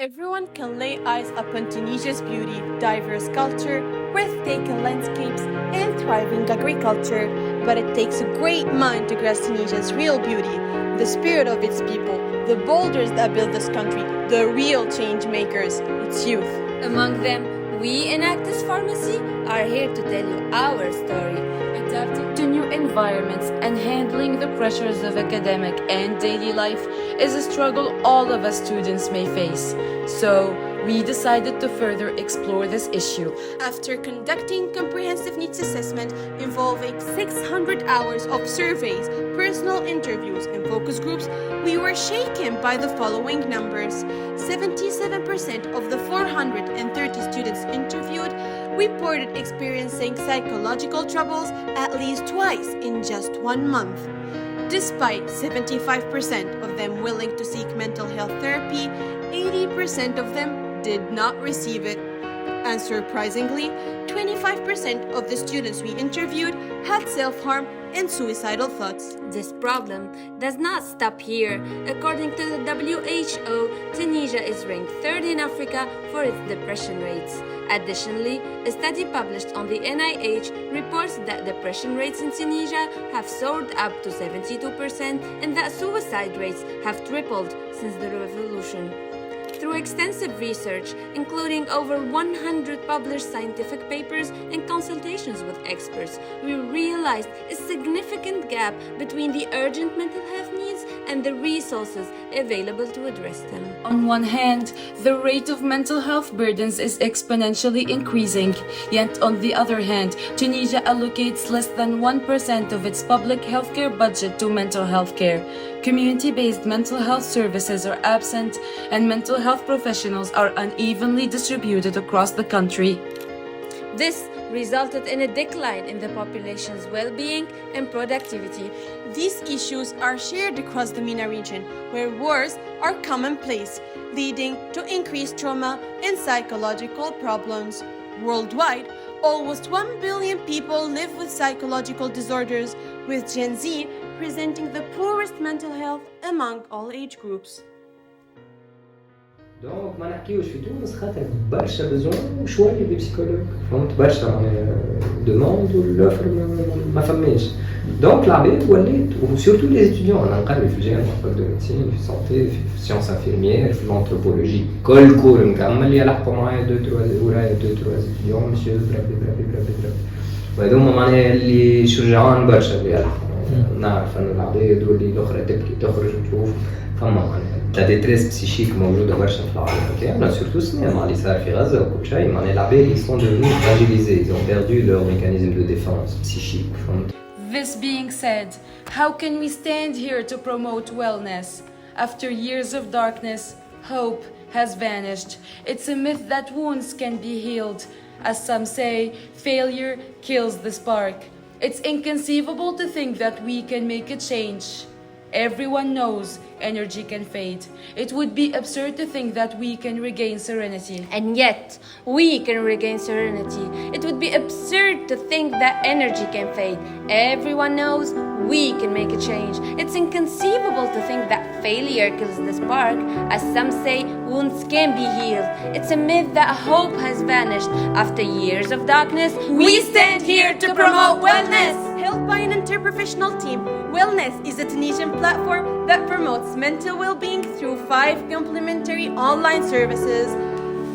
Everyone can lay eyes upon Tunisia's beauty, diverse culture, breathtaking landscapes, and thriving agriculture. But it takes a great mind to grasp Tunisia's real beauty, the spirit of its people, the boulders that build this country, the real change makers, its youth. Among them, we in Enactus Pharmacy are here to tell you our story. Adapting to new environments and handling the pressures of academic and daily life is a struggle all of us students may face. So, we decided to further explore this issue. After conducting comprehensive needs assessment involving 600 hours of surveys, personal interviews, and focus groups, we were shaken by the following numbers. 77% of the 430 students interviewed reported experiencing psychological troubles at least twice in just 1 month. Despite 75% of them willing to seek mental health therapy, 80% of them did not receive it. And surprisingly, 25% of the students we interviewed had self-harm and suicidal thoughts. This problem does not stop here. According to the WHO, Tunisia is ranked third in Africa for its depression rates. Additionally, a study published on the NIH reports that depression rates in Tunisia have soared up to 72% and that suicide rates have tripled since the revolution. Through extensive research, including over 100 published scientific papers and consultations with experts, we realized a significant gap between the urgent mental health needs and the resources available to address them. On one hand, the rate of mental health burdens is exponentially increasing, yet on the other hand, Tunisia allocates less than 1% of its public healthcare budget to mental health care. Community-based mental health services are absent, and mental health professionals are unevenly distributed across the country. This resulted in a decline in the population's well-being and productivity. These issues are shared across the MENA region, where wars are commonplace, leading to increased trauma and psychological problems. Worldwide, almost 1 billion people live with psychological disorders, with Gen Z presenting the poorest mental health among all age groups. دونك ما نحكيوش في تونس خاطر برشا بزون وشويه دي بسيكولوج فهمت برشا معناها دوموند والأوفر ما فماش دونك العباد ولات وسورتو لي ستوديون انا نقري في الجامعه في دو ميديسين في سونتي في سيونس انفيرميير في الانثروبولوجي كل كور مكمل يلحقوا معايا 2-3 ورايا 2-3 ستوديون مسيو برافي وهذوما معناها اللي شجعان برشا اللي يلحقوا نعرف ان العباد واللي الاخرى تبكي تخرج تشوف فما معناها لا ديتريس بسيشيك موجوده برشا في العالم تاعنا سورتو سمعنا مع اللي صار في غزه وكل شيء معناها العباد يسون ديفنو فراجيليزي ils ont perdu leur mécanisme de défense psychique. This being said, how can we stand here to promote wellness? After years of darkness, hope has vanished. It's a myth that wounds can be healed. As some say, failure kills the spark. It's inconceivable to think that we can make a change. Everyone knows energy can fade. It would be absurd to think that we can regain serenity. And yet, we can regain serenity. It would be absurd to think that energy can fade. Everyone knows we can make a change. It's inconceivable to think that failure kills the spark. As some say, wounds can be healed. It's a myth that hope has vanished. After years of darkness, we stand here to promote wellness. Held by an interprofessional team, Wellness is a Tunisian platform that promotes mental well-being through 5 complementary online services: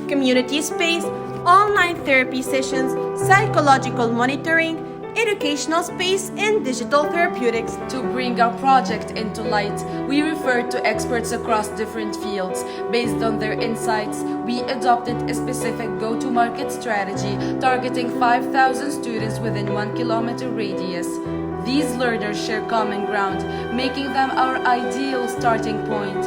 community space, online therapy sessions, psychological monitoring, educational space, and digital therapeutics. To bring our project into light, we referred to experts across different fields. Based on their insights, we adopted a specific go-to-market strategy targeting 5,000 students within 1 kilometer radius. These learners share common ground, making them our ideal starting point.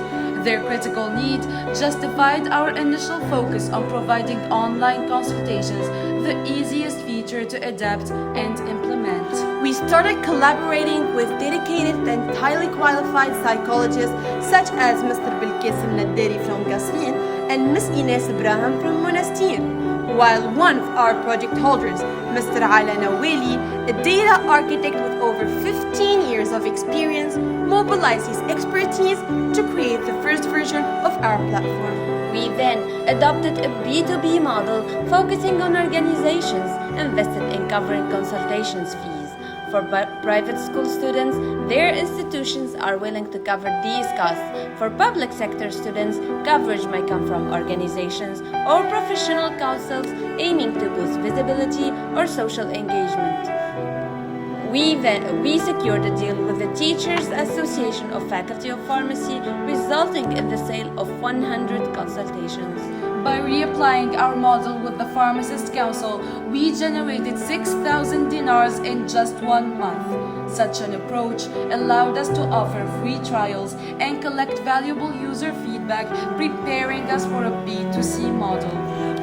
Their critical need justified our initial focus on providing online consultations, the easiest feature to adapt and implement. We started collaborating with dedicated and highly qualified psychologists such as Mr. Belkacem Naddari from Qasrin and Ms. Ines Ibrahim from Monastir, while one of our project holders, Mr. Ala Naweli, a data architect with over 15 years of experience, mobilized his expertise to create the first version of our platform. We We then adopted a B2B model focusing on organizations invested in covering consultations fees. For private school students, their institutions are willing to cover these costs. For public sector students, coverage may come from organizations or professional councils aiming to boost visibility or social engagement. We secured a deal with the Teachers Association of Faculty of Pharmacy, resulting in the sale of 100 consultations. By reapplying our model with the Pharmacist Council, we generated 6,000 dinars in just 1 month. Such an approach allowed us to offer free trials and collect valuable user feedback, preparing us for a B2C model.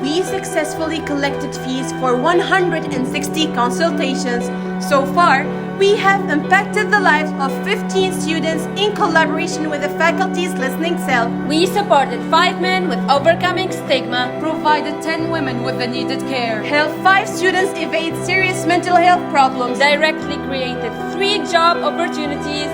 We successfully collected fees for 160 consultations. So far, we have impacted the lives of 15 students in collaboration with the faculty's listening cell. We supported 5 men with overcoming stigma, Provided 10 women with the needed care. Helped 5 students evade serious mental health problems. directly created 3 job opportunities,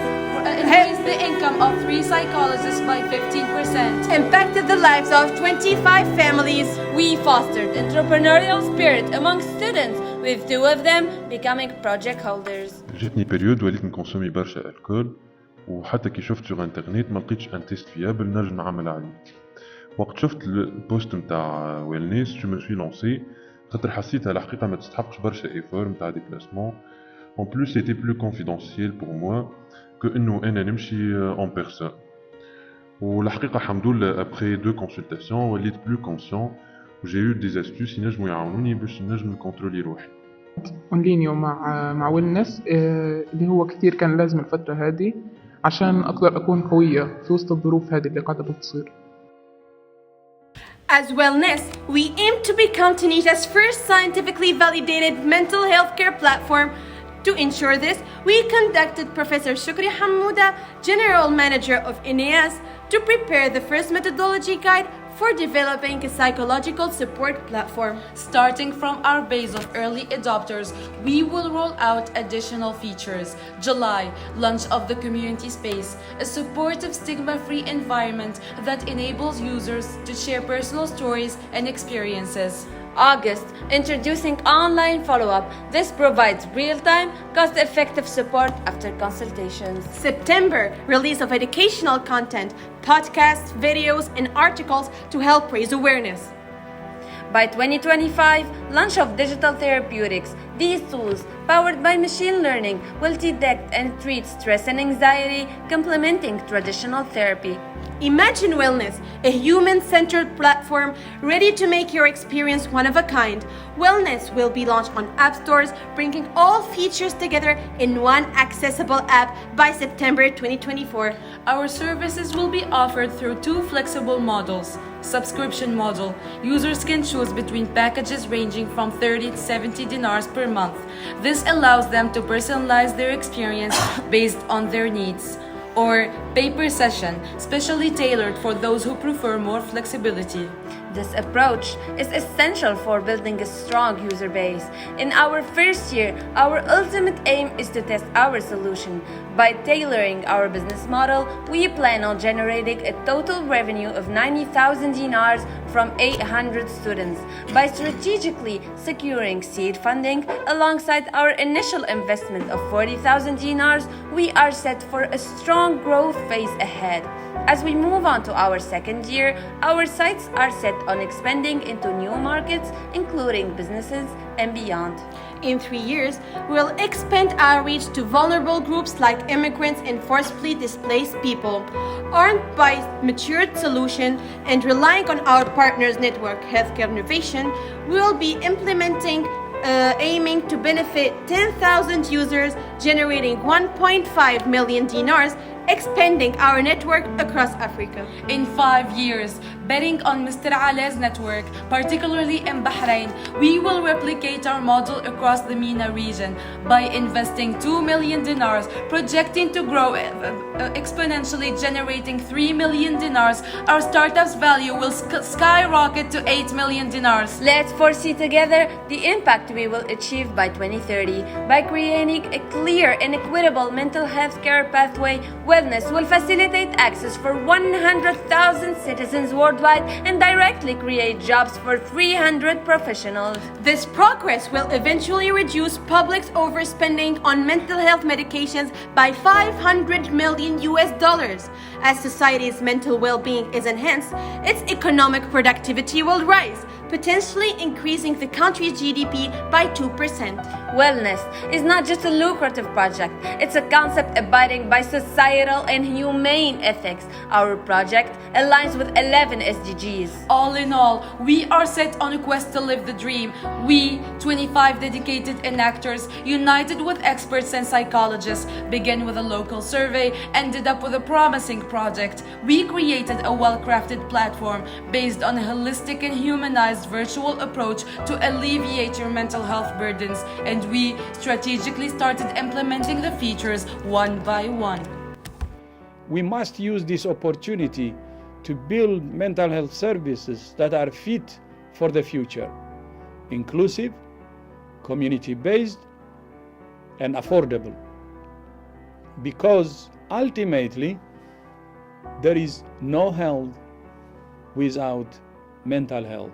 Increased the income of 3 psychologists by 15%. Impacted the lives of 25 families. we fostered entrepreneurial spirit among students, with 2 of them becoming project holders. جاتني بيريود وليت نكونسومي برشا الكول، وحتى كي شفت سوغ انترنت ما لقيتش ان تيست فيابل نجم نعمل عليه. وقت شفت البوست نتاع ويلنيس جو مو سوي لونسي، خاطر حسيتها الحقيقه ما تستحقش برشا ايفور نتاع ديبلاسمون. En plus, c'était plus confidentiel pour moi que انه انا نمشي en personne. والحقيقه الحمد لله après 2 consultations وليت plus conscient و j'ai eu des astuces ينجموا يعاونوني باش نجم نكونترولي روحي. اونلينيو مع ويلنس اللي هو كتير كان لازم الفترة هذه عشان أقدر أكون قوية في وسط الظروف هذه اللي قاعدة بتصير. As Wellness, we aim to become Tunisia's first scientifically validated mental health care platform. To ensure this, we conducted Professor Shukri Hamouda, General Manager of Ness, to prepare the first methodology guide for developing a psychological support platform. Starting from our base of early adopters, we will roll out additional features. July, launch of the community space, a supportive stigma-free environment that enables users to share personal stories and experiences. August, introducing online follow-up. This provides real-time, cost-effective support after consultations. September, release of educational content, podcasts, videos, and articles to help raise awareness. By 2025, launch of digital therapeutics. These tools, powered by machine learning, will detect and treat stress and anxiety, complementing traditional therapy. Imagine Wellness, a human-centered platform ready to make your experience one of a kind. Wellness will be launched on app stores, bringing all features together in one accessible app by September 2024. Our services will be offered through 2 flexible models. Subscription model. Users can choose between packages ranging from 30 to 70 dinars per month. This allows them to personalize their experience based on their needs. Or pay-per session, specially tailored for those who prefer more flexibility. This approach is essential for building a strong user base. In our first year, our ultimate aim is to test our solution. By tailoring our business model, we plan on generating a total revenue of 90,000 dinars from 800 students. By strategically securing seed funding alongside our initial investment of 40,000 dinars, we are set for a strong growth phase ahead. As we move on to our second year, our sights are set on expanding into new markets, including businesses and beyond. In 3 years, we'll expand our reach to vulnerable groups like immigrants and forcibly displaced people. Armed by matured solution and relying on our partners' network healthcare innovation, we'll be implementing aiming to benefit 10,000 users, generating 1.5 million dinars, expanding our network across Africa. In 5 years, betting on Mr. Al's network, particularly in Bahrain, we will replicate our model across the MENA region by investing 2 million dinars, projecting to grow exponentially, generating 3 million dinars. Our startup's value will skyrocket to 8 million dinars. Let's foresee together the impact we will achieve by 2030. By creating a clear and equitable mental health care pathway, Wellness will facilitate access for 100,000 citizens worldwide worldwide and directly create jobs for 300 professionals. This progress will eventually reduce public's overspending on mental health medications by $500 million. As society's mental well-being is enhanced, its economic productivity will rise, potentially increasing the country's GDP by 2%. Wellness is not just a lucrative project, it's a concept abiding by societal and humane ethics. Our project aligns with 11 SDGs. All in all, we are set on a quest to live the dream. We, 25 dedicated enactors, united with experts and psychologists, began with a local survey, ended up with a promising project. We created a well-crafted platform based on a holistic and humanized virtual approach to alleviate your mental health burdens, and we strategically started implementing the features one by one. We must use this opportunity to build mental health services that are fit for the future, inclusive, community-based, and affordable. Because ultimately, there is no health without mental health.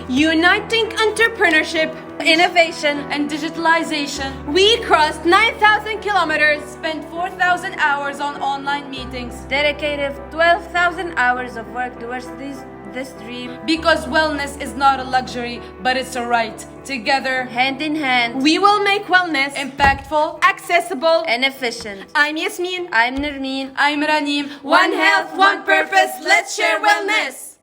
Uniting entrepreneurship, Innovation And digitalization, we crossed 9,000 kilometers. spent 4,000 hours on online meetings. dedicated 12,000 hours of work towards this dream. Because wellness is not a luxury, but it's a right. Together, Hand in hand We will make wellness impactful. accessible. and efficient. I'm Yasmin. I'm Nermeen. I'm Ranim. One health, one purpose. Let's share wellness.